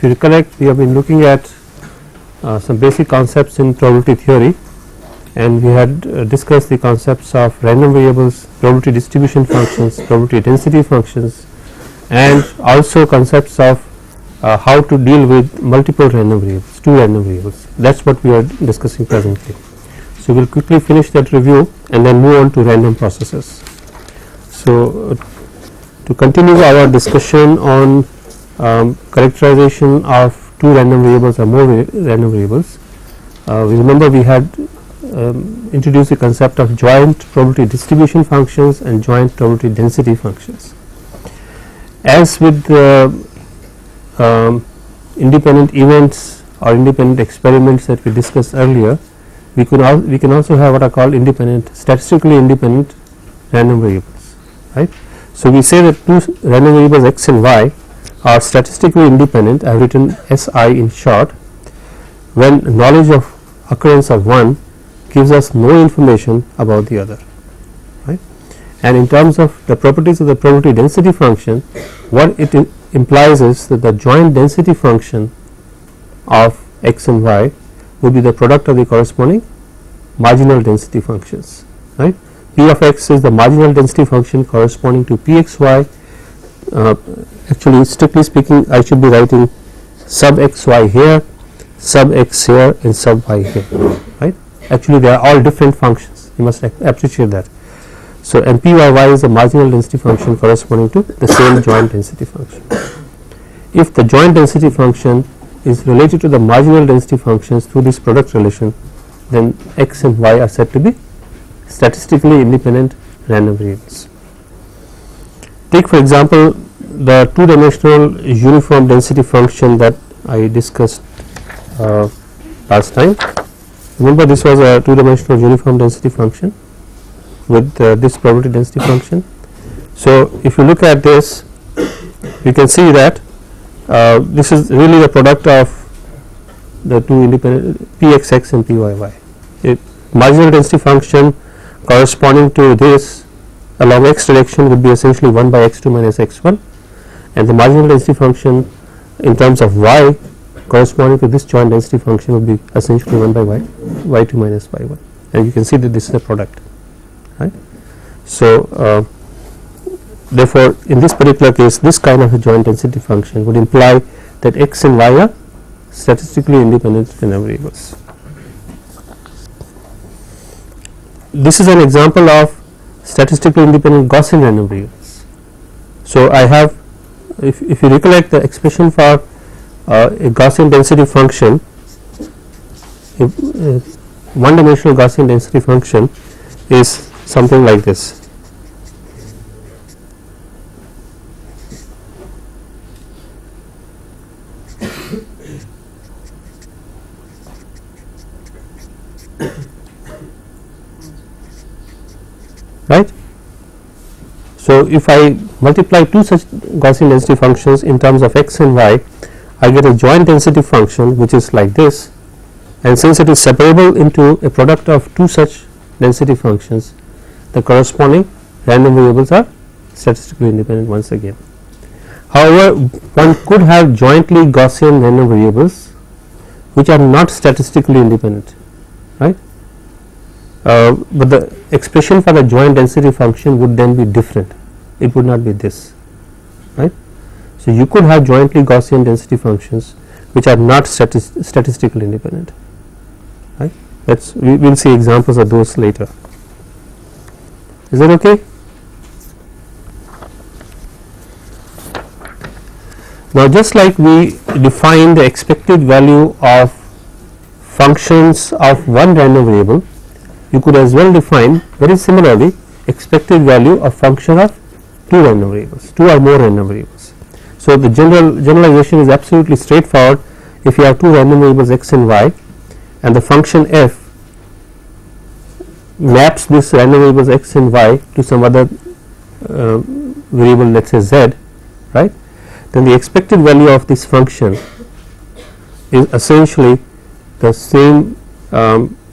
if you recollect, we have been looking at some basic concepts in probability theory, and we had discussed the concepts of random variables, probability distribution functions, probability density functions, and also concepts of how to deal with multiple random variables, two random variables. That is what we are discussing presently. So, we will quickly finish that review and then move on to random processes. So, to continue our discussion on characterization of two random variables or more random variables, we remember we had introduced the concept of joint probability distribution functions and joint probability density functions. As with independent events or independent experiments that we discussed earlier, we can also have what are called statistically independent random variables, right. So, we say that two random variables x and y are statistically independent. I have written SI in short, when knowledge of occurrence of one gives us no information about the other, right. And in terms of the properties of the probability density function, what it implies is that the joint density function of x and y would be the product of the corresponding marginal density functions, right. P of x is the marginal density function corresponding to P x y. Actually, strictly speaking, I should be writing sub x y here, sub x here, and sub y here, right. Actually, they are all different functions, you must appreciate that. So, and P y y is the marginal density function corresponding to the same joint density function. If the joint density function is related to the marginal density functions through this product relation, then x and y are said to be statistically independent random variables. Take for example, the two dimensional uniform density function that I discussed last time. Remember, this was a two dimensional uniform density function with this probability density function. So, if you look at this, you can see that this is really the product of the two independent Pxx and Pyy. Marginal density function corresponding to this along x direction would be essentially 1 by x2 minus x1, and the marginal density function in terms of y corresponding to this joint density function would be essentially 1 by y2 minus y1, and you can see that this is a product, right. So, therefore, in this particular case, this kind of a joint density function would imply that x and y are statistically independent random variables. This is an example of statistically independent Gaussian random variables. So, I have, if you recollect the expression for a Gaussian density function, one dimensional Gaussian density function is something like this. Right. So, if I multiply two such Gaussian density functions in terms of x and y, I get a joint density function which is like this, and since it is separable into a product of two such density functions, the corresponding random variables are statistically independent once again. However, one could have jointly Gaussian random variables which are not statistically independent, right. But the expression for the joint density function would then be different, it would not be this, right. So, you could have jointly Gaussian density functions which are not statistically independent, right. We will see examples of those later. Is that okay? Now, just like we define the expected value of functions of one random variable, you could as well define very similarly expected value of function of two random variables, two or more random variables. So, the generalization is absolutely straightforward. If you have two random variables x and y, and the function f maps this random variables x and y to some other variable, let us say z, right, then the expected value of this function is essentially the same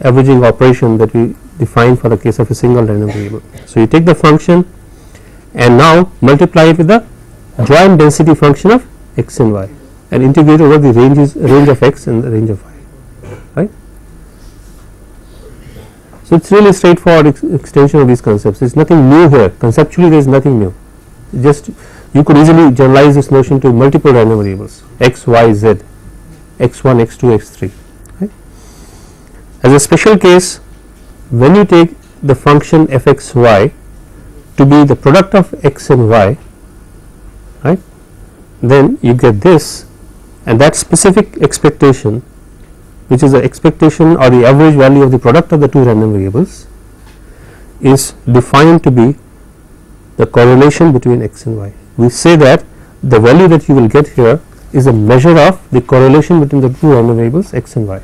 averaging operation that we define for the case of a single random variable. So, you take the function and now multiply it with the joint density function of x and y, and integrate over the range of x and the range of y, right. So, it is really straightforward extension of these concepts. There is nothing new here, conceptually there is nothing new, just you could easily generalize this notion to multiple random variables x, y, z, x1, x2, x3, right. As a special case, when you take the function f x y to be the product of x and y, right, then you get this, and that specific expectation, which is the expectation or the average value of the product of the two random variables, is defined to be the correlation between x and y. We say that the value that you will get here is a measure of the correlation between the two random variables x and y.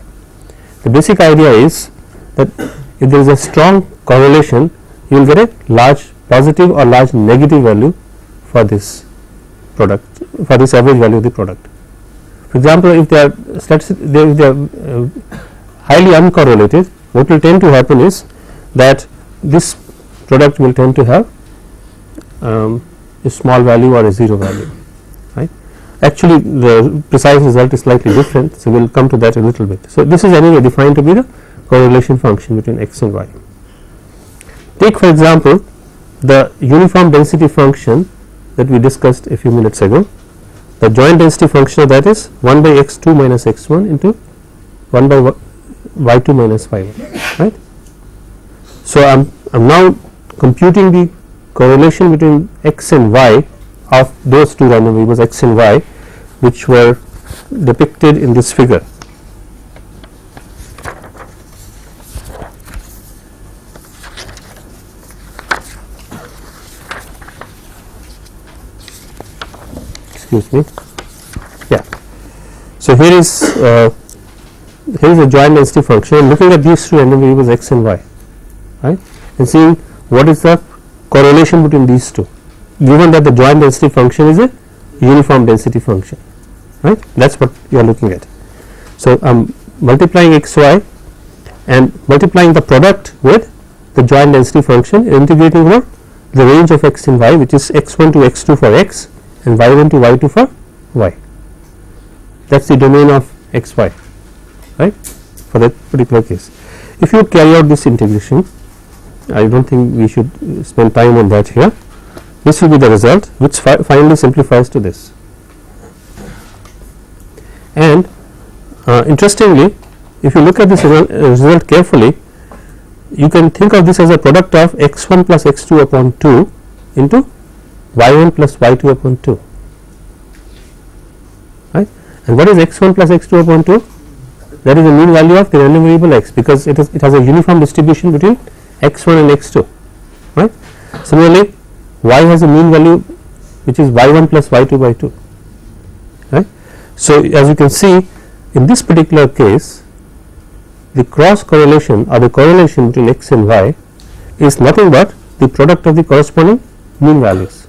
The basic idea is that if there is a strong correlation, you will get a large positive or large negative value for this product, for this average value of the product. For example, if they are highly uncorrelated, what will tend to happen is that this product will tend to have a small value or a 0 value, right. Actually, the precise result is slightly different, so we will come to that a little bit. So, this is anyway defined to be the correlation function between x and y. Take for example, the uniform density function that we discussed a few minutes ago. The joint density function of that is 1 by x2 minus x1 into 1 by y2 minus y1, right. So, I am now computing the correlation between x and y of those two random variables x and y, which were depicted in this figure. Excuse me. Yeah. So, here is a joint density function, looking at these two random variables x and y, right, and seeing what is the correlation between these two, given that the joint density function is a uniform density function, right. That is what you are looking at. So, I am multiplying x y and multiplying the product with the joint density function, integrating over the range of x and y, which is x1 to x2 for x and y1 to y2 for y. That is the domain of x y, right, for that particular case. If you carry out this integration, I do not think we should spend time on that here. This will be the result, which finally simplifies to this. And interestingly, if you look at this result carefully, you can think of this as a product of x1 plus x2 upon 2 into y1 plus y2 upon 2, right. And what is x1 plus x2 upon 2? That is the mean value of the random variable x, because it has a uniform distribution between x1 and x2, right. Similarly, y has a mean value which is y1 plus y2 by 2, right. So, as you can see, in this particular case, the cross correlation or the correlation between x and y is nothing but the product of the corresponding mean values,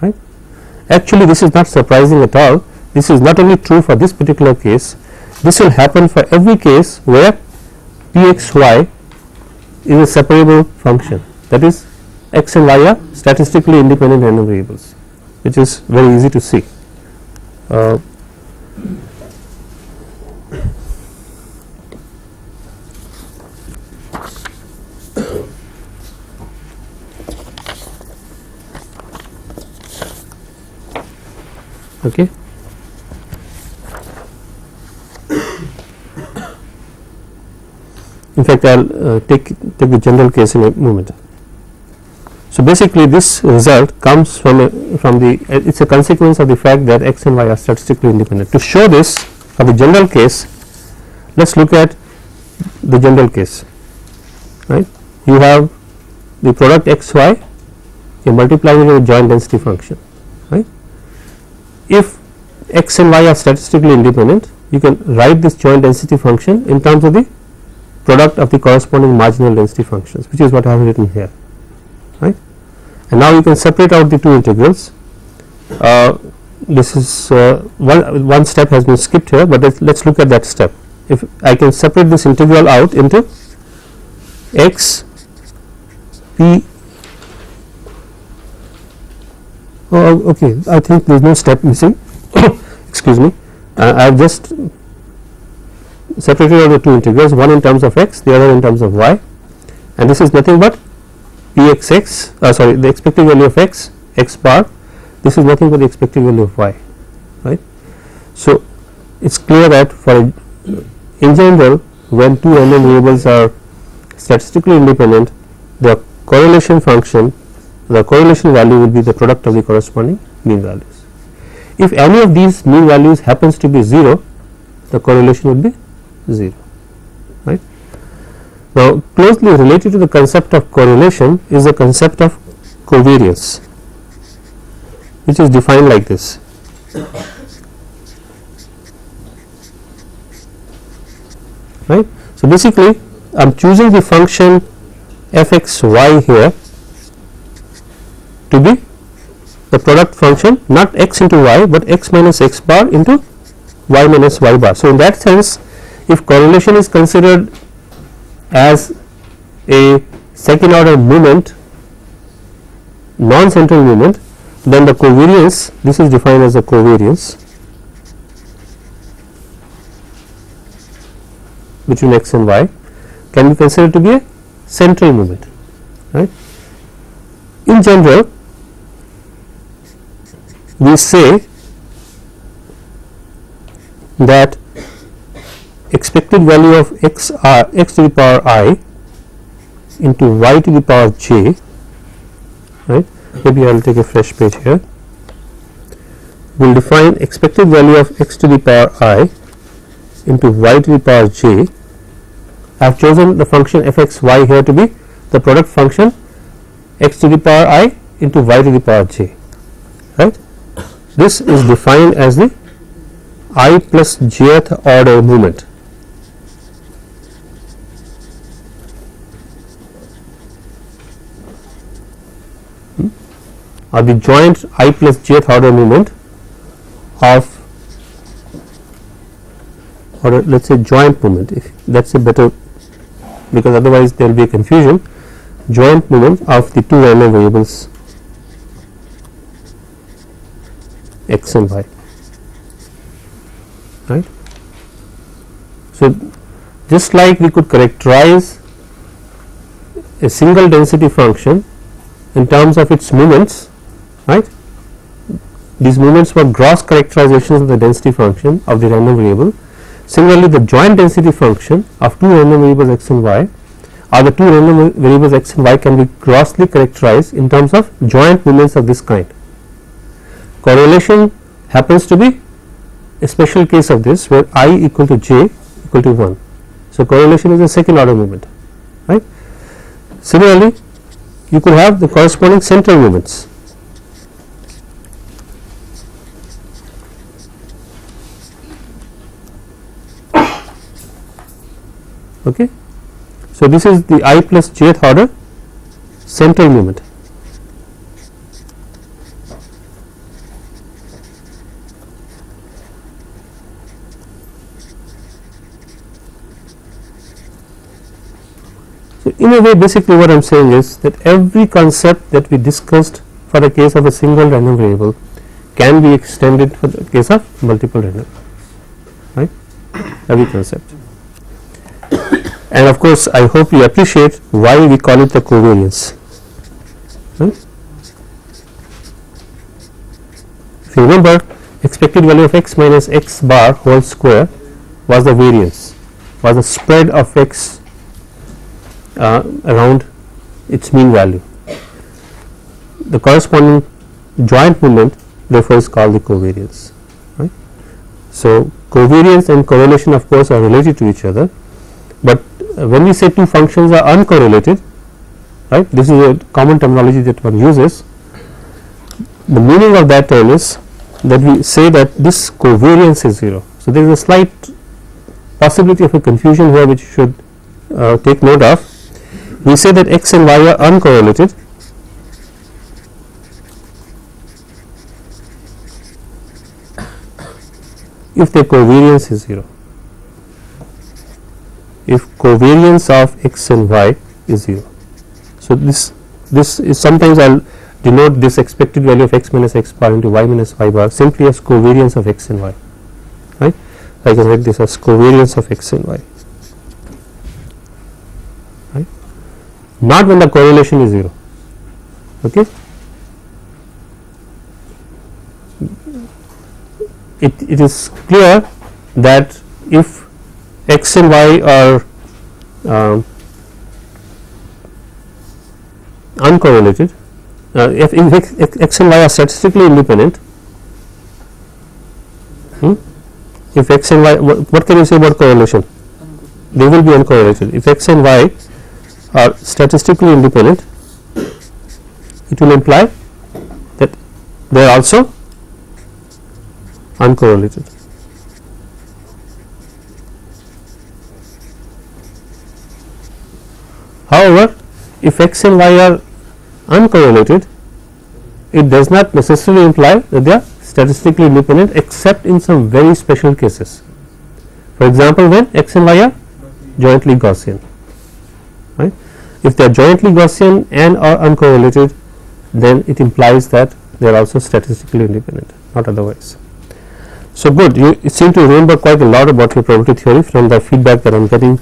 right. Actually, this is not surprising at all. This is not only true for this particular case, this will happen for every case where pxy is a separable function, that is x and y are statistically independent random variables, which is very easy to see. Okay. In fact, I will take the general case in a moment. So, basically this result comes from it is a consequence of the fact that x and y are statistically independent. To show this for the general case, let us look at the general case, right. You have the product x y, you multiply it with a joint density function, right. If x and y are statistically independent, you can write this joint density function in terms of the product of the corresponding marginal density functions, which is what I have written here, right. And now you can separate out the two integrals. This is one step has been skipped here, but let us look at that step. If I can separate this integral out into x p, okay, I think there is no step missing excuse excuse me, I have just separated out the two integrals, one in terms of x, the other in terms of y, and this is nothing but pxx, sorry, the expected value of x, x bar, this is nothing but the expected value of y, right. So, it is clear that for in general when two random variables are statistically independent, the correlation function, the correlation value will be the product of the corresponding mean values. If any of these mean values happens to be 0, the correlation will be 0, right. Now, closely related to the concept of correlation is the concept of covariance, which is defined like this. Right. So, basically I am choosing the function f(x,y) here to be the product function, not x into y, but x minus x bar into y minus y bar. So, in that sense, if correlation is considered as a second order movement, non-central movement, then the covariance, this is defined as a covariance between x and y, can be considered to be a central movement, right. In general, we say that expected value of x to the power I into y to the power j, right. Maybe I will take a fresh page here. We will define expected value of x to the power I into y to the power j. I have chosen the function f(x,y) here to be the product function x to the power I into y to the power j, right. This is defined as the I plus jth order movement. Or the joint I plus jth order movement of, or let us say joint movement, if that is a better, because otherwise there will be a confusion, joint movement of the two random variables x and y, right. So, just like we could characterize a single density function in terms of its moments, right. These moments were gross characterizations of the density function of the random variable. Similarly, the joint density function of two random variables x and y, or the two random variables x and y, can be grossly characterized in terms of joint moments of this kind. Correlation happens to be a special case of this, where I equal to j equal to 1. So, correlation is a second order movement, right. Similarly, you could have the corresponding central movements. Okay. So, this is the I plus jth order central movement. So, in a way, basically what I am saying is that every concept that we discussed for the case of a single random variable can be extended for the case of multiple random, right, every concept. And of course, I hope you appreciate why we call it the covariance, right. If you remember, expected value of x minus x bar whole square was the variance, was the spread of x around its mean value. The corresponding joint movement therefore is called the covariance, right. So, covariance and correlation of course are related to each other, but when we say two functions are uncorrelated, right, this is a common terminology that one uses. The meaning of that term is that we say that this covariance is 0. So, there is a slight possibility of a confusion here which you should take note of. We say that x and y are uncorrelated if the covariance is 0. If covariance of x and y is 0. So, this is sometimes I will denote this expected value of x minus x bar into y minus y bar simply as covariance of x and y, right. I can write this as covariance of x and y, right, not when the correlation is 0. Okay. It is clear that if x and y are uncorrelated, if x and y are statistically independent, if x and y, what can you say about correlation? They will be uncorrelated. If x and y are statistically independent, it will imply that they are also uncorrelated. However, if x and y are uncorrelated, it does not necessarily imply that they are statistically independent, except in some very special cases. For example, when x and y are jointly Gaussian, right? If they are jointly Gaussian and are uncorrelated, then it implies that they are also statistically independent, not otherwise. So, good, you seem to remember quite a lot about your probability theory from the feedback that I am getting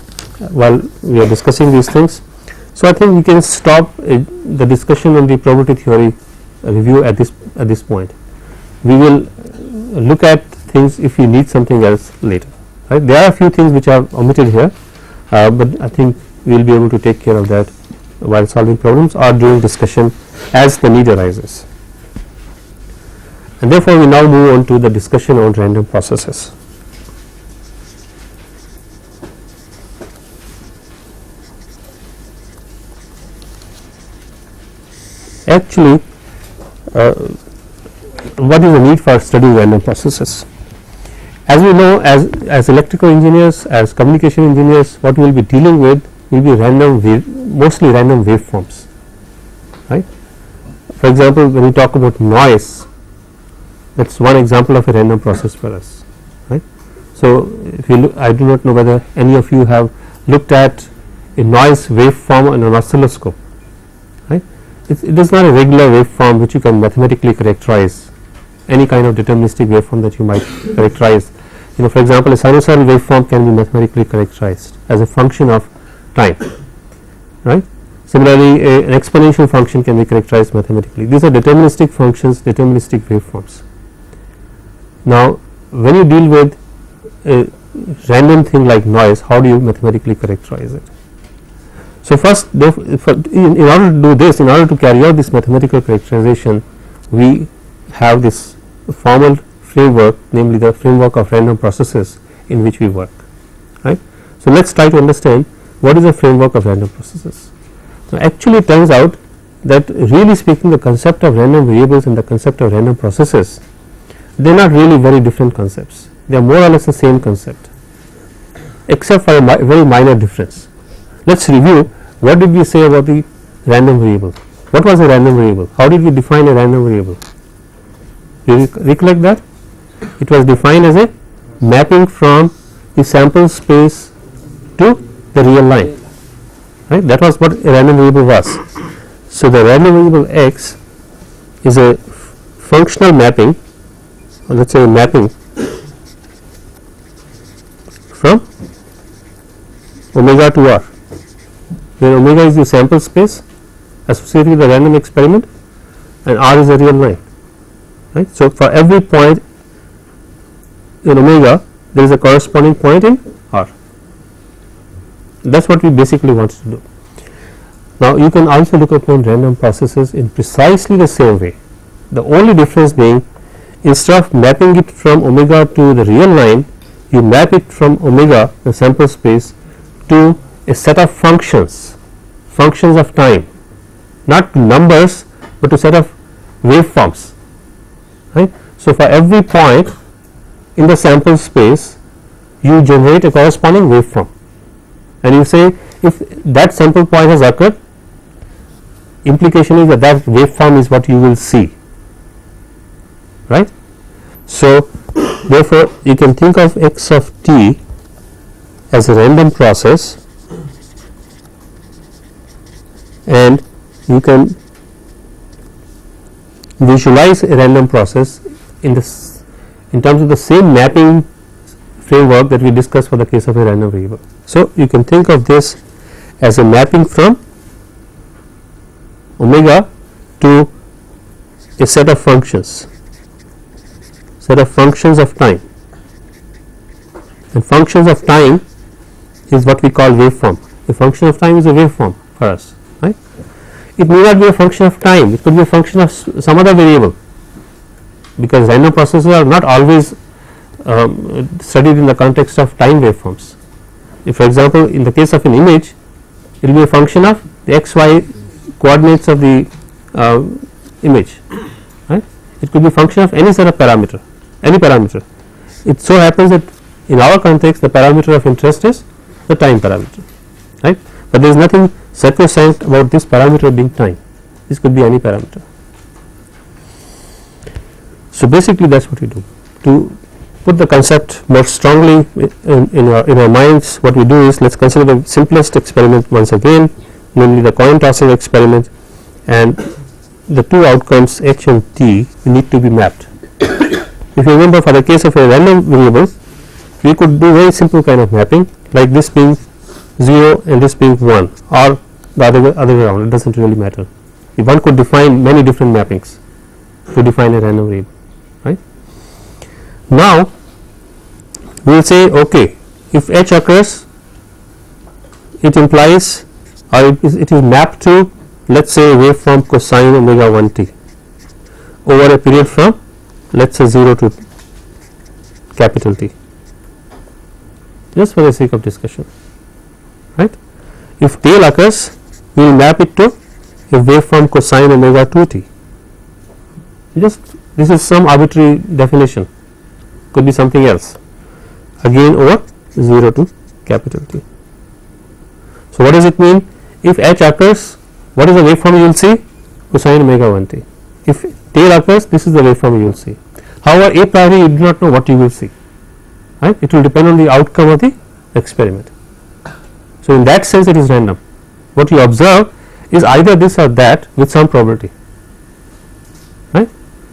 while we are discussing these things. So, I think we can stop the discussion on the probability theory review at this point. We will look at things if we need something else later, right. There are a few things which are omitted here, but I think we will be able to take care of that while solving problems or during discussion as the need arises. And therefore, we now move on to the discussion on random processes. Actually, what is the need for studying random processes? As we know, as electrical engineers, as communication engineers, what we will be dealing with will be mostly random waveforms, right. For example, when we talk about noise, that is one example of a random process for us, right. So, if you look, I do not know whether any of you have looked at a noise waveform on an oscilloscope, right. It is not a regular waveform which you can mathematically characterize, any kind of deterministic waveform that you might characterize. You know, for example, a sinusoidal waveform can be mathematically characterized as a function of time, right. Similarly, an exponential function can be characterized mathematically. These are deterministic functions, deterministic waveforms. Now, when you deal with a random thing like noise, how do you mathematically characterize it? So, first, in order to do this, in order to carry out this mathematical characterization, we have this formal framework, namely the framework of random processes in which we work, right. So, let us try to understand what is the framework of random processes. Now, actually it turns out that really speaking, the concept of random variables and the concept of random processes, they are not really very different concepts. They are more or less the same concept, except for a very minor difference. Let us review what did we say about the random variable. What was a random variable? How did we define a random variable? Do you recollect that? It was defined as a mapping from the sample space to the real line, right. That was what a random variable was. So, the random variable x is a functional mapping, or let us say a mapping from omega to r, where omega is the sample space associated with the random experiment and r is the real line, right. So, for every point in omega, there is a corresponding point in r. That is what we basically want to do. Now, you can also look upon random processes in precisely the same way. The only difference being, instead of mapping it from omega to the real line, you map it from omega, the sample space, to a set of functions of time, not numbers, but to set of waveforms, right. So, for every point in the sample space, you generate a corresponding waveform, and you say if that sample point has occurred, implication is that that waveform is what you will see, right. So, therefore, you can think of x of t as a random process, and you can visualize a random process in terms of the same mapping framework that we discussed for the case of a random variable. So, you can think of this as a mapping from omega to a set of functions of time, and functions of time is what we call waveform. A function of time is a waveform for us, right. It may not be a function of time, it could be a function of some other variable, because random processes are not always studied in the context of time waveforms. If, for example, in the case of an image, it will be a function of the x y coordinates of the image, right. It could be a function of any set of parameter, any parameter. It so happens that in our context the parameter of interest is the time parameter, right, but there is nothing sacrosanct about this parameter being time. This could be any parameter. So, basically that is what we do. To put the concept more strongly in our minds, what we do is, let us consider the simplest experiment once again, namely the coin tossing experiment, and the two outcomes h and t need to be mapped. If you remember, for the case of a random variable, we could do very simple kind of mapping, like this being 0 and this being 1, or the other way around, it does not really matter. If one could define many different mappings to define a random variable, right. Now, we will say, okay, if h occurs, it implies, or it is mapped to, let us say, waveform cosine omega 1 t over a period from, let us say, 0 to capital T, just for the sake of discussion, right. If tail occurs, we will map it to a waveform cosine omega 2 t. Just this is some arbitrary definition, could be something else, again over 0 to capital T. So, what does it mean? If h occurs, what is the waveform you will see? Cosine omega 1 t. If tail occurs, this is the waveform you will see. However, a priori you do not know what you will see, right. It will depend on the outcome of the experiment. So, in that sense it is random. What you observe is either this or that with some probability, right.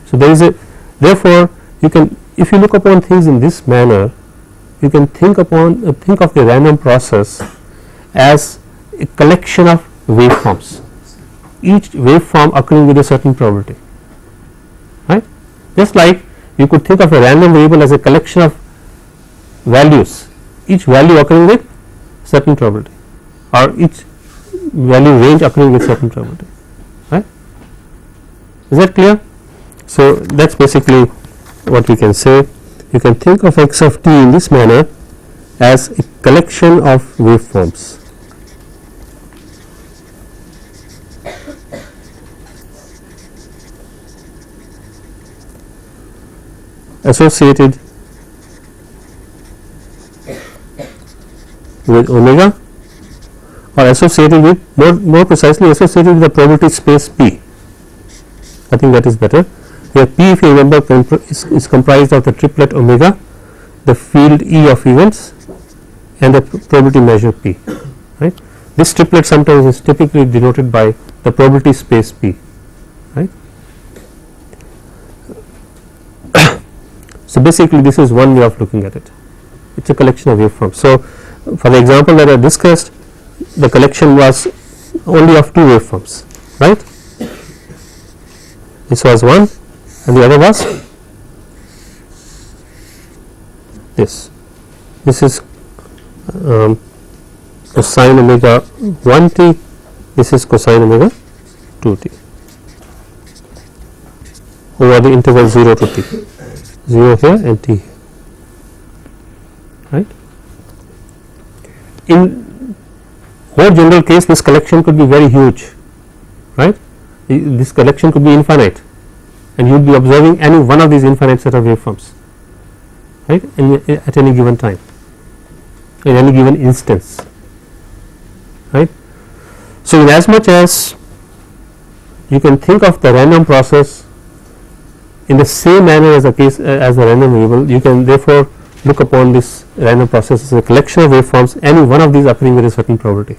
So, there is a, therefore, you can, if you look upon things in this manner, you can think of the random process as a collection of waveforms, each waveform occurring with a certain probability, right. Just like you could think of a random variable as a collection of values, each value occurring with certain probability, or each value range occurring with certain probability, right. Is that clear? So, that is basically what we can say. You can think of x of t in this manner as a collection of waveforms. Associated with omega, or associated with, more precisely, associated with the probability space P. I think that is better. Where P, if you remember, is comprised of the triplet omega, the field E of events, and the probability measure P, right. This triplet sometimes is typically denoted by the probability space P, right. So, basically this is one way of looking at it, it is a collection of waveforms. So, for the example that I discussed, the collection was only of two waveforms, right. This was one and the other was this. This is cosine omega 1 t, this is cosine omega 2 t over the interval 0 to t, 0 here and t here, right. In more general case, this collection could be very huge, right. This collection could be infinite, and you will be observing any one of these infinite set of waveforms, right, at any given time, in any given instance, right. So, in as much as you can think of the random process in the same manner as the random variable, you can therefore look upon this random process as a collection of waveforms, any one of these occurring with a certain probability,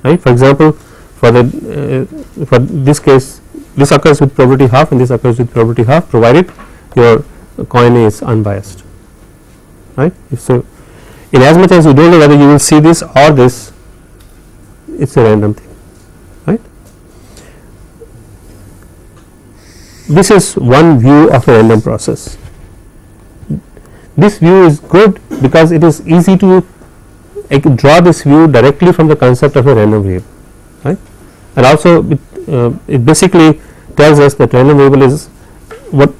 right. For example, for this case, this occurs with probability half and this occurs with probability half, provided your coin is unbiased, right. So, in as much as you do not know whether you will see this or this, it is a random thing, right. This is one view of a random process. This view is good because it is easy to draw this view directly from the concept of a random variable, right, and also it basically tells us that random variable is what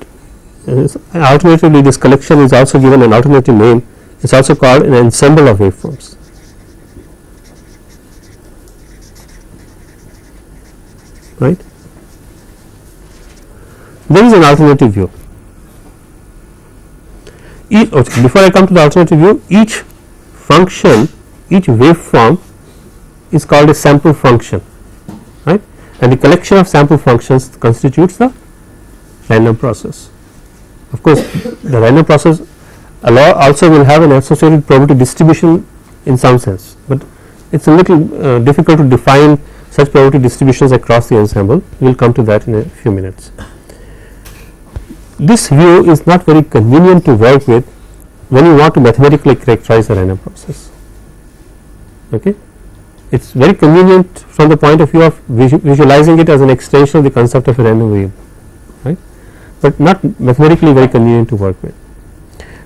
alternatively this collection is also given an alternative name. It is also called an ensemble of waveforms, right. There is an alternative view. Before I come to the alternative view, each function, each waveform is called a sample function, right, and the collection of sample functions constitutes the random process. Of course, the random process also will have an associated probability distribution in some sense, but it is a little difficult to define such probability distributions across the ensemble. We will come to that in a few minutes. This view is not very convenient to work with when you want to mathematically characterize a random process. Okay, it is very convenient from the point of view of visualizing it as an extension of the concept of a random variable, right, but not mathematically very convenient to work with.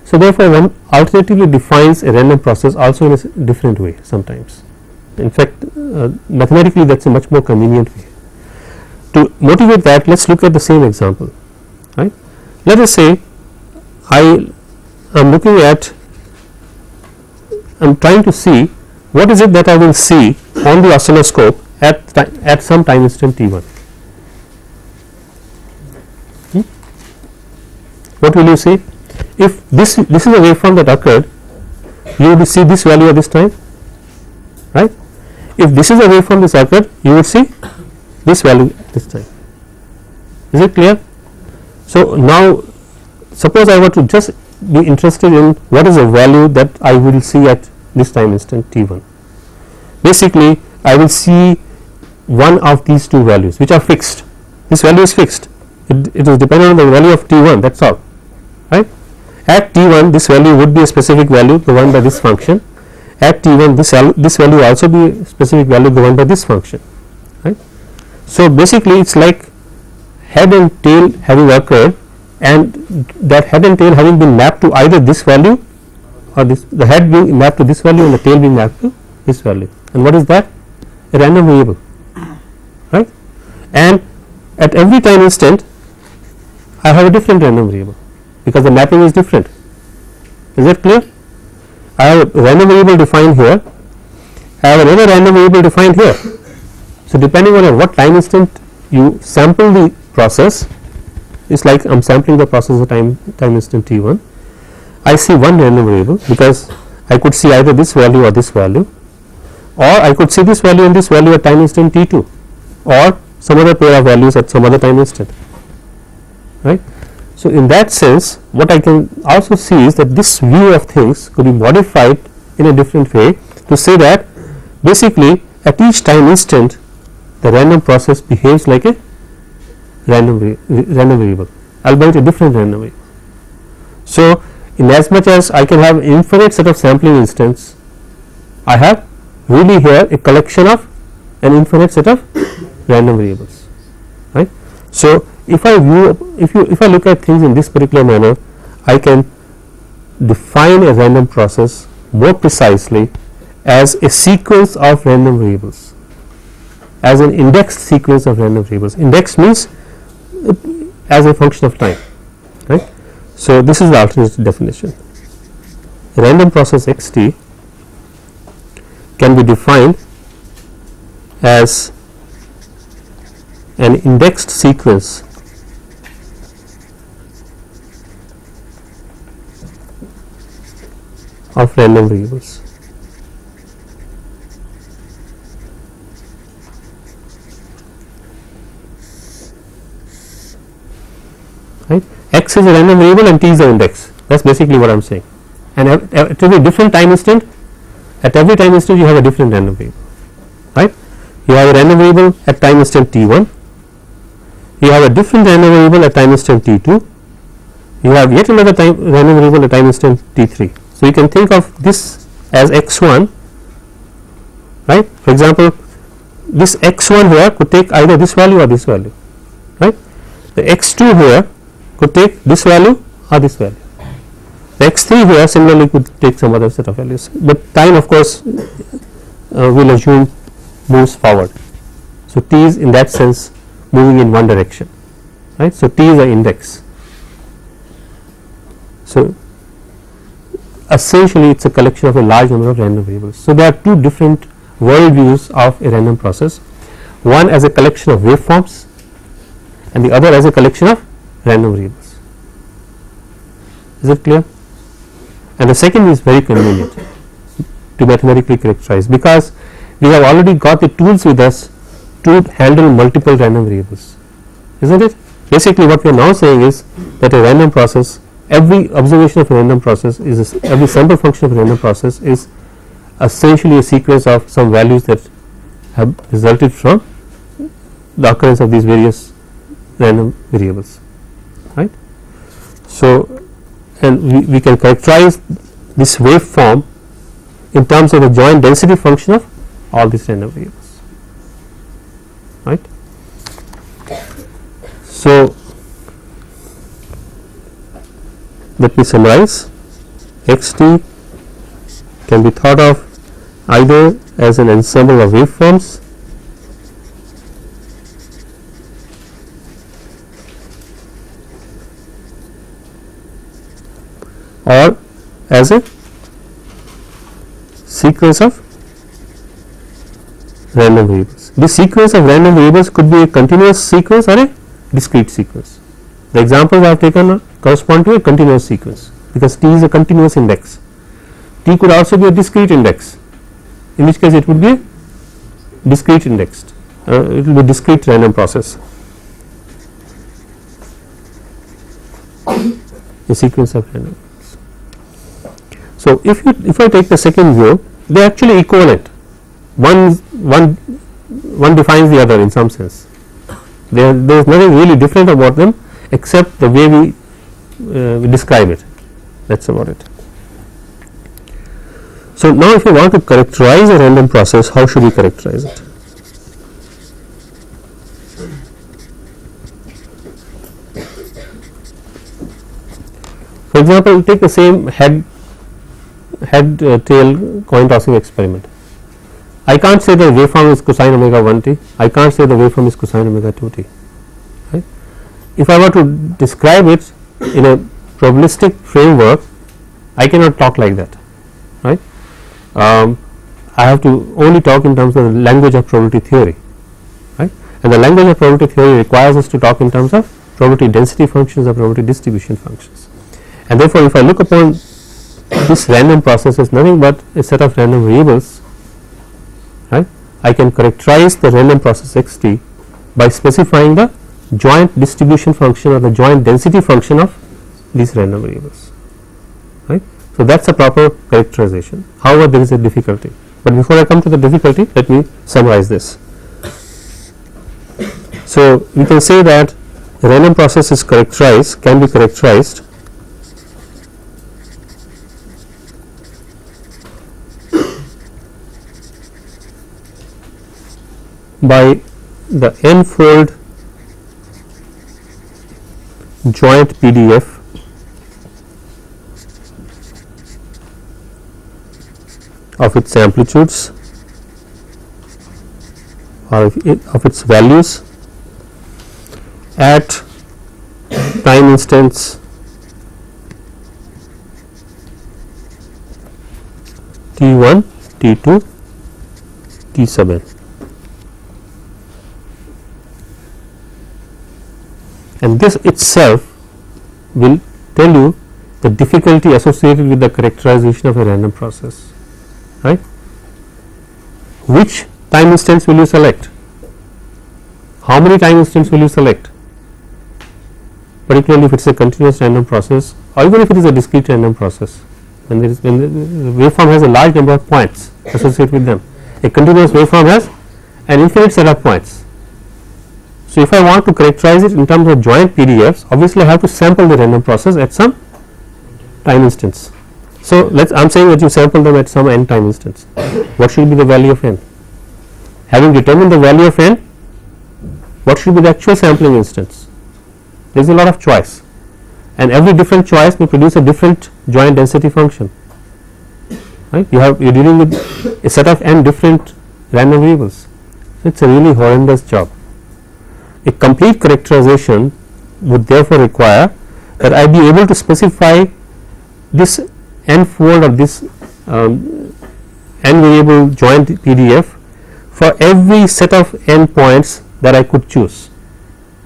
So, therefore, one alternatively defines a random process also in a different way sometimes. In fact, mathematically that is a much more convenient way. To motivate that, let us look at the same example, right. Let us say I am looking at, I am trying to see what is it that I will see on the oscilloscope at some time instant t1. What will you see? If this is a waveform that occurred, you would see this value at this time, right. If this is a waveform that occurred, you would see this value at this time. Is it clear? So, now suppose I were to just be interested in what is the value that I will see at this time instant t1. Basically, I will see one of these two values which are fixed. This value is fixed, it is dependent on the value of t1, that is all, right. At t1 this value would be a specific value governed by this function. At t1 this value also be a specific value governed by this function, right. So, basically it is like head and tail having occurred, and that head and tail having been mapped to either this value or this, the head being mapped to this value and the tail being mapped to this value. And what is that? A random variable, right. And at every time instant I have a different random variable because the mapping is different. Is that clear? I have a random variable defined here, I have another random variable defined here. So, depending on what time instant you sample the process, it is like I am sampling the process at time instant t1. I see one random variable because I could see either this value or this value, or I could see this value and this value at time instant t2, or some other pair of values at some other time instant, right. So, in that sense what I can also see is that this view of things could be modified in a different way to say that basically at each time instant the random process behaves like a random variable, albeit a different random variable. So, in as much as I can have infinite set of sampling instants, I have really here a collection of an infinite set of random variables, right. So, if I look at things in this particular manner, I can define a random process more precisely as a sequence of random variables, as an indexed sequence of random variables. Indexed means as a function of time, right. So, this is the alternate definition. A random process xt can be defined as an indexed sequence of random variables. Right? X is a random variable and t is the index. That is basically what I am saying. And at every different time instant, at every time instant you have a different random variable. Right? You have a random variable at time instant t1. You have a different random variable at time instant t2. You have yet another random variable at time instant t3. So, you can think of this as x1, right. For example, this x1 here could take either this value or this value, right. The x2 here could take this value or this value. The x3 here similarly could take some other set of values, but time of course will assume moves forward. So, t is in that sense moving in one direction, right. So, t is an index. So, essentially it is a collection of a large number of random variables. So, there are two different world views of a random process, one as a collection of waveforms and the other as a collection of random variables. Is it clear? And the second is very convenient to mathematically characterize, because we have already got the tools with us to handle multiple random variables, isn't it? Basically what we are now saying is that a random process, every observation of a random process is every sample function of a random process is essentially a sequence of some values that have resulted from the occurrence of these various random variables, right. So, and we can characterize this waveform in terms of the joint density function of all these random variables, right. So, let me summarize. X t can be thought of either as an ensemble of waveforms or as a sequence of random variables. This sequence of random variables could be a continuous sequence or a discrete sequence. The examples I have taken correspond to a continuous sequence, because t is a continuous index. T could also be a discrete index, in which case it would be a discrete indexed, it will be a discrete random process, a sequence of random. So, if I take the second view, they are actually equivalent. One defines the other in some sense. There is nothing really different about them except the way we describe it. That is about it. So, now if you want to characterize a random process, how should we characterize it? For example, take the same head tail coin tossing experiment. I can't say the waveform is cosine omega 1 t, I can't say the waveform is cosine omega 2 t, right. If I were to describe it in a probabilistic framework, I cannot talk like that, right. I have to only talk in terms of the language of probability theory, right, and the language of probability theory requires us to talk in terms of probability density functions or probability distribution functions, and therefore, if I look upon this random process as nothing but a set of random variables, right, I can characterize the random process x t by specifying the joint distribution function or the joint density function of these random variables, right. So, that is a proper characterization. However, there is a difficulty, but before I come to the difficulty, let me summarize this. So, we can say that the random process is can be characterized by the n-fold joint PDF of its amplitudes or of its values at time instance t1, t2, t sub n. And this itself will tell you the difficulty associated with the characterization of a random process, right. Which time instance will you select? How many time instance will you select? Particularly if it is a continuous random process, or even if it is a discrete random process, when the waveform has a large number of points associated with them. A continuous waveform has an infinite set of points. So, if I want to characterize it in terms of joint PDFs, obviously I have to sample the random process at some time instance. So, I am saying that you sample them at some n time instance. What should be the value of n? Having determined the value of n, what should be the actual sampling instance? There is a lot of choice, and every different choice may produce a different joint density function. Right? You are dealing with a set of n different random variables. So, it is a really horrendous job. A complete characterization would therefore require that I be able to specify this n fold of this n variable joint PDF for every set of n points that I could choose,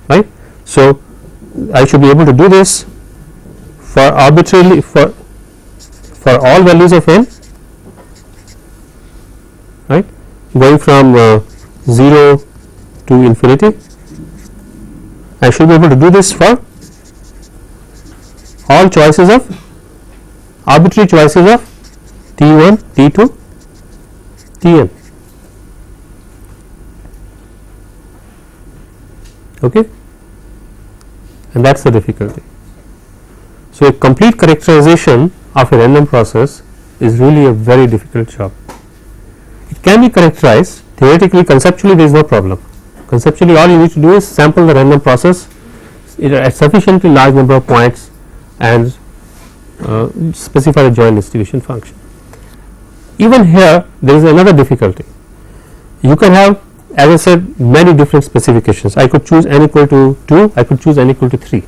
right. So, I should be able to do this for arbitrarily for all values of n, right, going from 0 to infinity. I should be able to do this for all choices of arbitrary choices of T1, T2, Tn. Okay, and that is the difficulty. So, a complete characterization of a random process is really a very difficult job. It can be characterized theoretically, conceptually there is no problem. Conceptually, all you need to do is sample the random process at sufficiently large number of points and specify the joint distribution function. Even here there is another difficulty. You can have, as I said, many different specifications. I could choose n equal to 2, I could choose n equal to 3,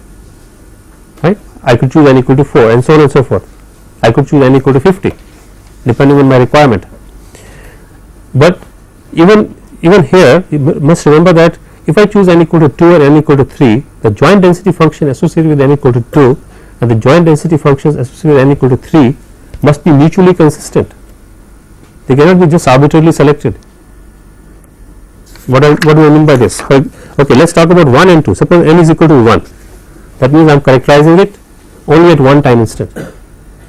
right. I could choose n equal to 4 and so on and so forth. I could choose n equal to 50 depending on my requirement. But even here you must remember that if I choose n equal to 2 and n equal to 3, the joint density function associated with n equal to 2 and the joint density functions associated with n equal to 3 must be mutually consistent. They cannot be just arbitrarily selected. What do I mean by this? Okay, let us talk about 1 and 2. Suppose n is equal to 1, that means I am characterizing it only at one time instant,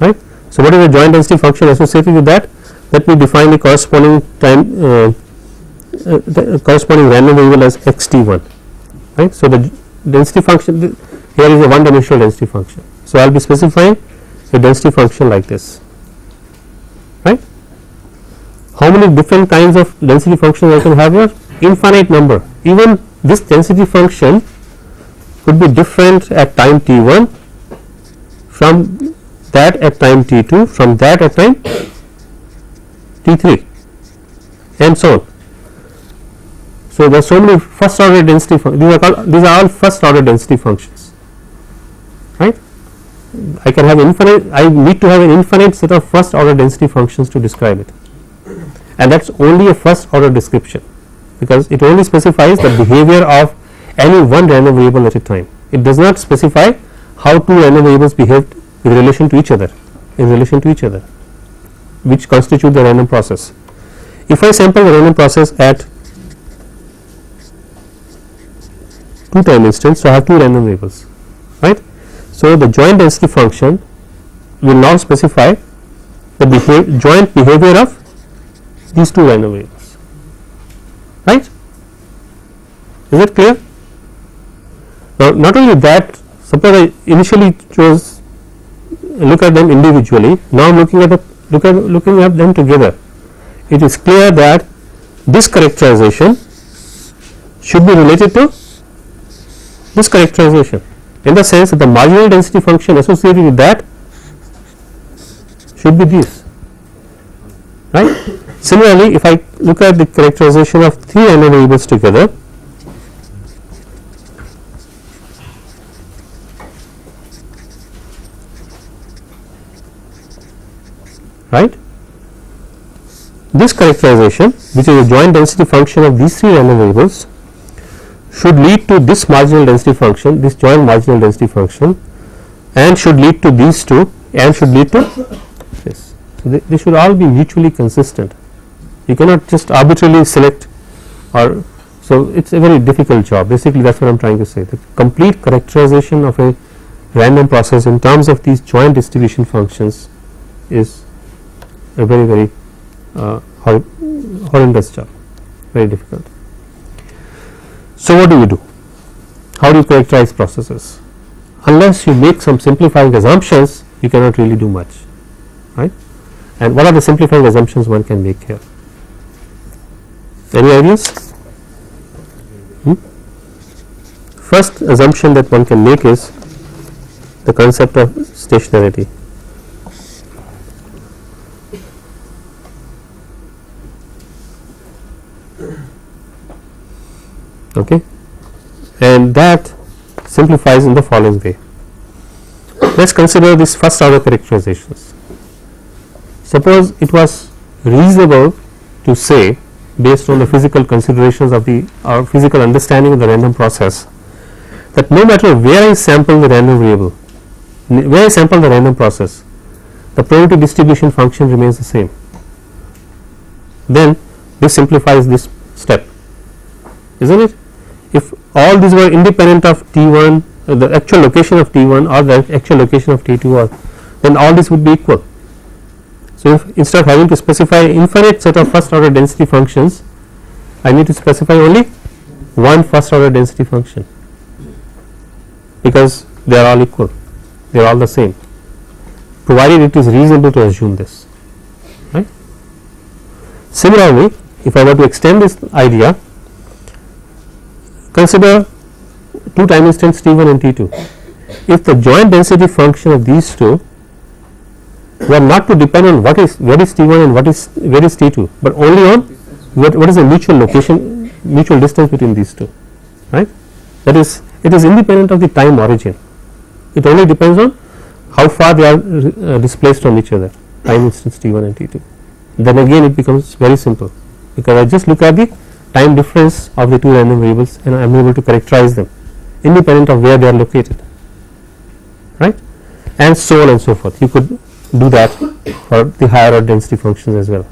right. So, what is the joint density function associated with that? Let me define the corresponding time the corresponding random variable as xt1, right. So, the density function here is a one dimensional density function. So, I will be specifying a density function like this, right. How many different kinds of density functions I can have here? Infinite number. Even this density function could be different at time t1, from that at time t2, from that at time t3 and so on. So, there are so many first order density functions, these are all first order density functions, right. I can have infinite, I need to have an infinite set of first order density functions to describe it, and that is only a first order description, because it only specifies the behavior of any one random variable at a time. It does not specify how two random variables behaved in relation to each other, which constitute the random process. If I sample the random process at 2 time instance, so I have 2 random variables, right. So, the joint density function will now specify the joint behavior of these 2 random variables, right. Is it clear? Now, not only that, suppose I initially chose look at them individually. Now, I am looking at them together. It is clear that this characterization should be related to this characterization, in the sense that the marginal density function associated with that should be this, right. Similarly, if I look at the characterization of 3 random variables together, right, this characterization, which is a joint density function of these 3 random variables, should lead to this marginal density function, this joint marginal density function, and should lead to these 2 and should lead to this. So, they should all be mutually consistent. You cannot just arbitrarily select, or so it is a very difficult job. Basically, that is what I am trying to say. The complete characterization of a random process in terms of these joint distribution functions is a very horrendous job, very difficult. So, what do you do? How do you characterize processes? Unless you make some simplifying assumptions, you cannot really do much, right? And what are the simplifying assumptions one can make here? Any ideas? First assumption that one can make is the concept of stationarity. Okay, and that simplifies in the following way. Let's consider this first order characterizations. Suppose it was reasonable to say, based on the physical considerations of our physical understanding of the random process, that no matter where I sample the random variable, where I sample the random process, the probability distribution function remains the same. Then this simplifies this step, isn't it? If all these were independent of T1, the actual location of T1 or the actual location of T2, then all this would be equal. So, if instead of having to specify infinite set of first order density functions, I need to specify only one first order density function, because they are all equal, they are all the same, provided it is reasonable to assume this, right. Similarly, if I were to extend this idea, consider two time instants T1 and T2. If the joint density function of these two were not to depend on where is T1 and where is T2, but only on what is the mutual location, mutual distance between these two, right. That is, it is independent of the time origin. It only depends on how far they are displaced from each other, time instants T1 and T2. Then again it becomes very simple, because I just look at the time difference of the two random variables and I am able to characterize them independent of where they are located, right, and so on and so forth. You could do that for the higher order density functions as well.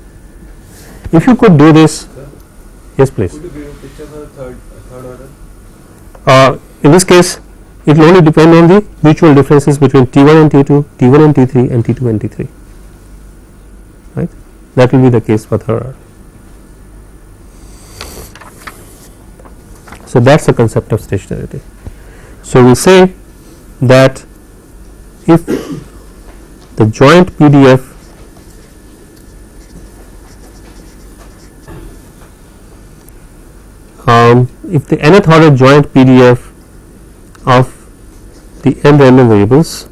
If you could do this, yes please. Could you give a picture for the third order? In this case, it will only depend on the mutual differences between T1 and T2, T1 and T3 and T2 and T3, right. That will be the case for third order. So, that is the concept of stationarity. So, we say that if the joint PDF if the nth order joint PDF of the n random variables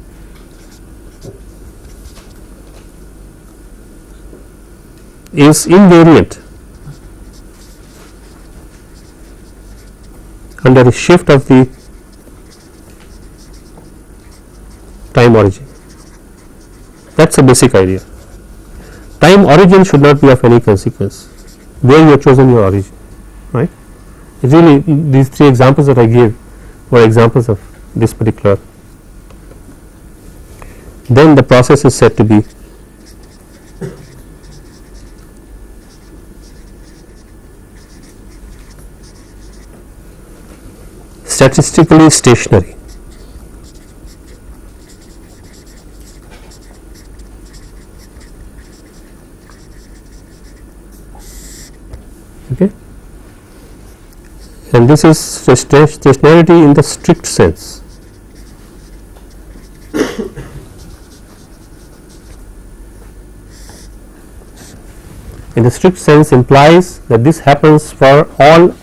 is invariant under a shift of the time origin. That is a basic idea. Time origin should not be of any consequence, where you have chosen your origin, right. Really, these three examples that I gave were examples of this particular. Then the process is said to be statistically stationary. Okay. And this is stationarity in the strict sense. In the strict sense implies that this happens for all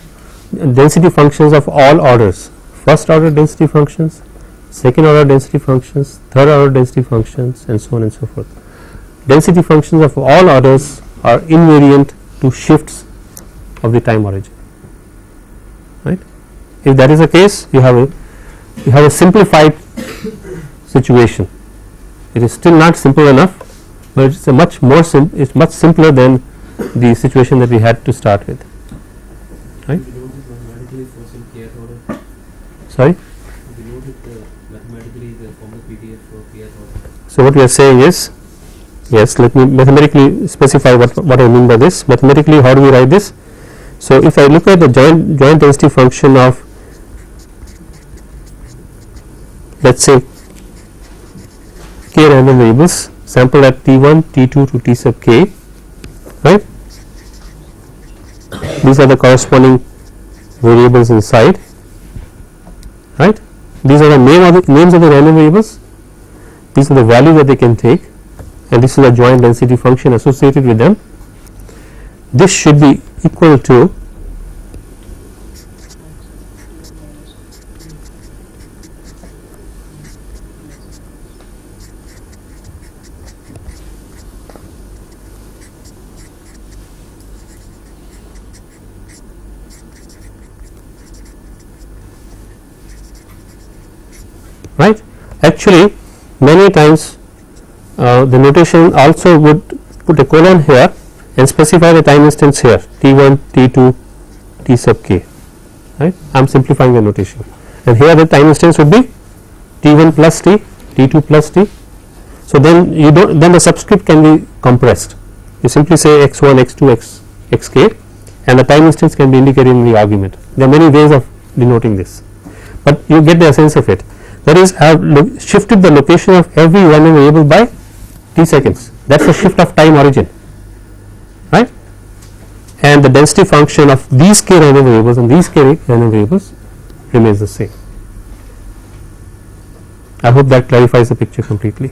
density functions of all orders, first order density functions, second order density functions, third order density functions, and so on and so forth. Density functions of all orders are invariant to shifts of the time origin, right. If that is the case, you have a simplified situation. It is still not simple enough, but it is a much more it's much simpler than the situation that we had to start with, right. Mathematically for some kth order. Sorry. We know that mathematically the form of PDF for kth order. So what we are saying is, yes, let me mathematically specify what I mean by this. Mathematically, how do we write this? So if I look at the joint density function of, let us say, k random variables sampled at T1, T2 to T sub k, right. These are the corresponding variables inside, right. These are the names of the random variables. These are the values that they can take, and this is a joint density function associated with them, this should be equal to right. Actually, many times the notation also would put a colon here and specify the time instance here t1, t2, t sub k, right. I am simplifying the notation, and here the time instance would be t1 plus t, t2 plus t. So then you don't, then the subscript can be compressed. You simply say x1, x2, xk, and the time instance can be indicated in the argument. There are many ways of denoting this, but you get the sense of it. That is, I have shifted the location of every random variable by t seconds. That is a shift of time origin, right, and the density function of these k random variables and these k random variables remains the same. I hope that clarifies the picture completely.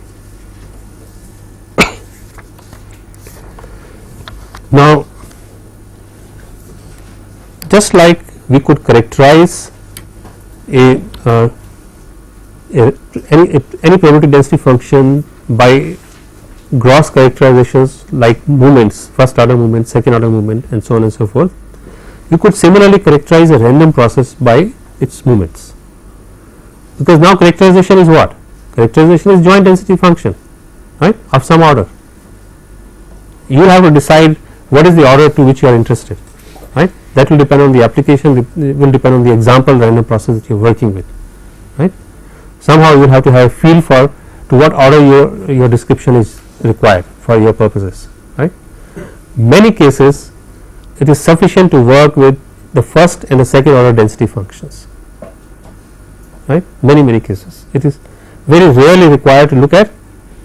Now, just like we could characterize any probability density function by gross characterizations like movements, first order movement, second order movement, and so on and so forth, you could similarly characterize a random process by its movements, because now characterization is what? Characterization is joint density function, right, of some order. You have to decide what is the order to which you are interested, right. That will depend on the application, it will depend on the example random process that you are working with, right. Somehow you will have to have a feel for to what order your description is required for your purposes, right. Many cases it is sufficient to work with the first and the second order density functions, right. Many cases it is very rarely required to look at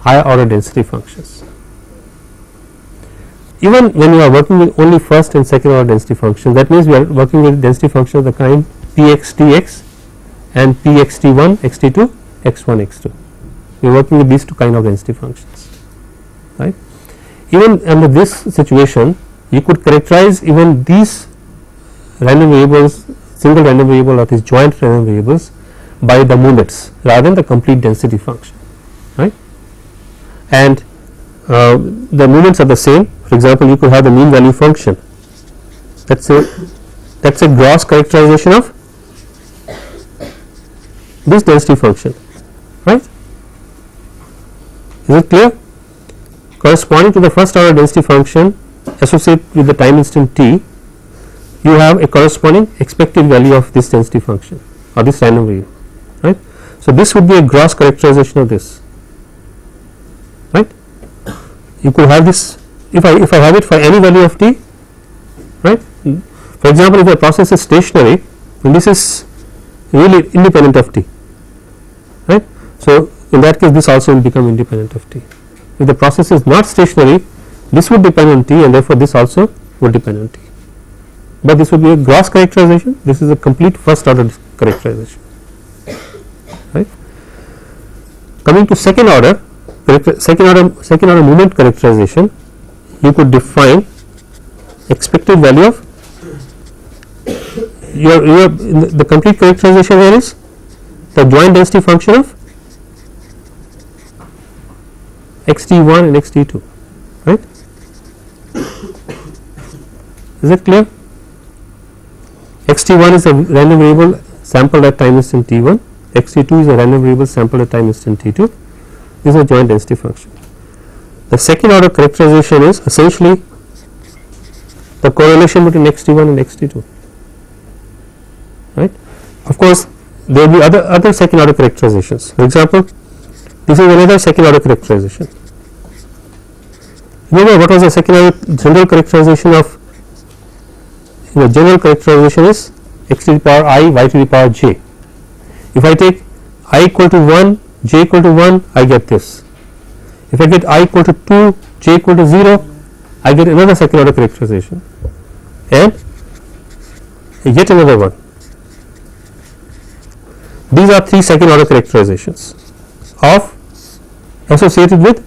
higher order density functions. Even when you are working with only first and second order density functions, that means we are working with density functions of the kind px tx and px t1, xt2, x1, x2. We are working with these two kind of density functions, right. Even under this situation, you could characterize even these random variables, single random variable or these joint random variables by the movements rather than the complete density function, right. And the movements are the same. For example, you could have the mean value function. That's a gross characterization of this density function, right. Is it clear? Corresponding to the first order density function associated with the time instant t, you have a corresponding expected value of this density function or this random variable, right. So this would be a gross characterization of this, right. You could have this if I have it for any value of t, right. For example, if the process is stationary, then this is really independent of t, right. So in that case this also will become independent of t. If the process is not stationary, this would depend on t and therefore this also would depend on t, but this would be a gross characterization, this is a complete first order characterization, right. Coming to second order movement characterization, you could define expected value of your the complete characterization here is the joint density function of xt1 and xt2, right. Is it clear? xt1 is a random variable sampled at time instant t1, xt2 is a random variable sampled at time instant t2. This is a joint density function. The second order characterization is essentially the correlation between xt1 and xt2, right. Of course, there will be other second order characterizations. For example, this is another second order characterization. Remember what was the second order general characterization of, general characterization is x to the power I, y to the power j. If I take I equal to 1, j equal to 1, I get this. If I get I equal to 2, j equal to 0, I get another second order characterization and yet another one. These are three second order characterizations of associated with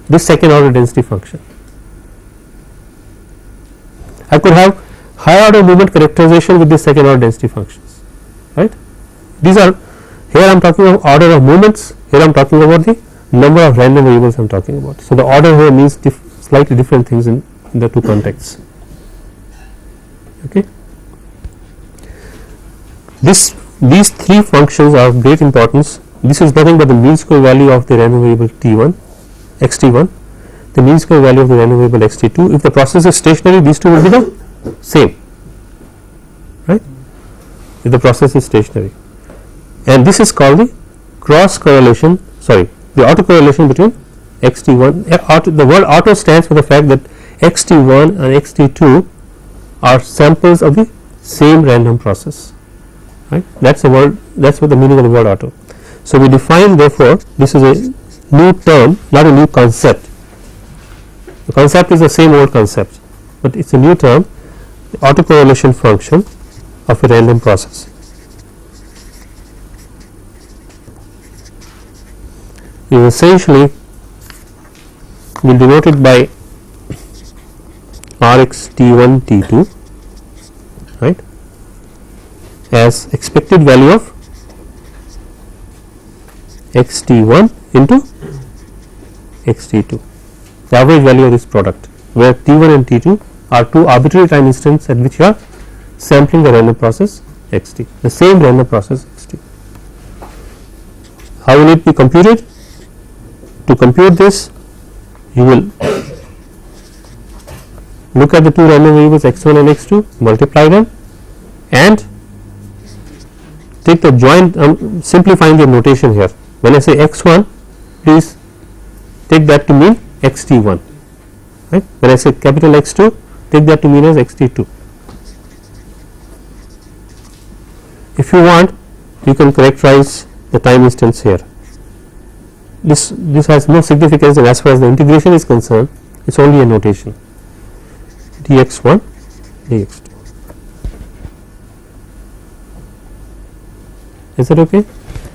this second order density function. I could have higher order movement characterization with this second order density functions, right. These are, here I am talking of order of movements, here I am talking about the number of random variables I am talking about. So, the order here means slightly different things in the two contexts. Okay. These three functions are of great importance. This is nothing but the mean square value of the random variable T1, xt1, the mean square value of the random variable xt2. If the process is stationary, these two will be the same, right, if the process is stationary. And this is called the cross correlation, sorry, the autocorrelation between xt1. The word auto stands for the fact that xt1 and xt2 are samples of the same random process, right. That's the word, that's what the meaning of the word auto. So, we define, therefore, this is a new term, not a new concept. The concept is the same old concept, but it is a new term, the autocorrelation function of a random process. We essentially will denote it by Rx T1 T2, right, as expected value of xt1 into xt2, the average value of this product, where T1 and T2 are two arbitrary time instants at which you are sampling the random process xt, the same random process xt. How will it be computed? To compute this, you will look at the two random variables x1 and x2, multiply them, and take the joint, simplifying the notation here. When I say x1, please take that to mean xt1, right. When I say capital X2, take that to mean as xt2. If you want, you can characterize the time instants here. This has no significance, and as far as the integration is concerned, it is only a notation, dx1 dx2. Is that okay?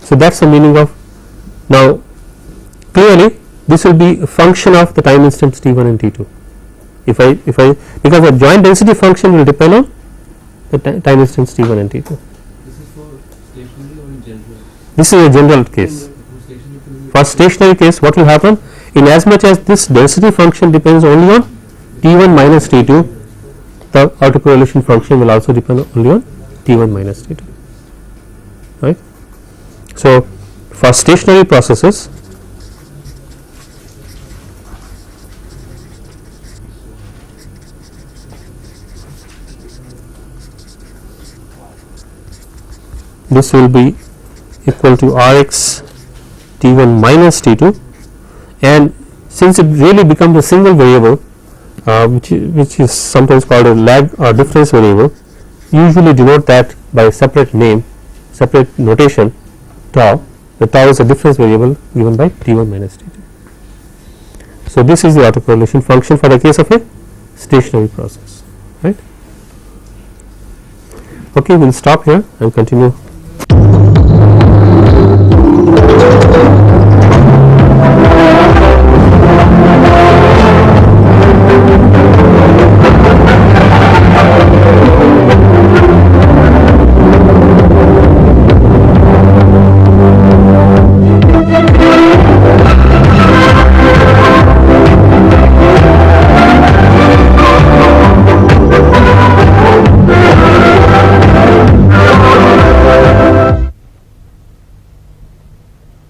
So, that is the meaning of. Now, clearly this will be a function of the time instants T1 and T2. If I because the joint density function will depend on the time instants T1 and T2. This is for stationary or in general? This is a general case. For stationary case, what will happen? In as much as this density function depends only on T1 minus T2, the autocorrelation function will also depend only on T1 minus T2, right. So, for stationary processes, this will be equal to Rx T1 minus T2, and since it really becomes a single variable, which is sometimes called a lag or difference variable, usually denote that by a separate name, separate notation, tau. The tau is a difference variable given by T1 minus T2. So, this is the autocorrelation function for the case of a stationary process, right. Okay, we will stop here and continue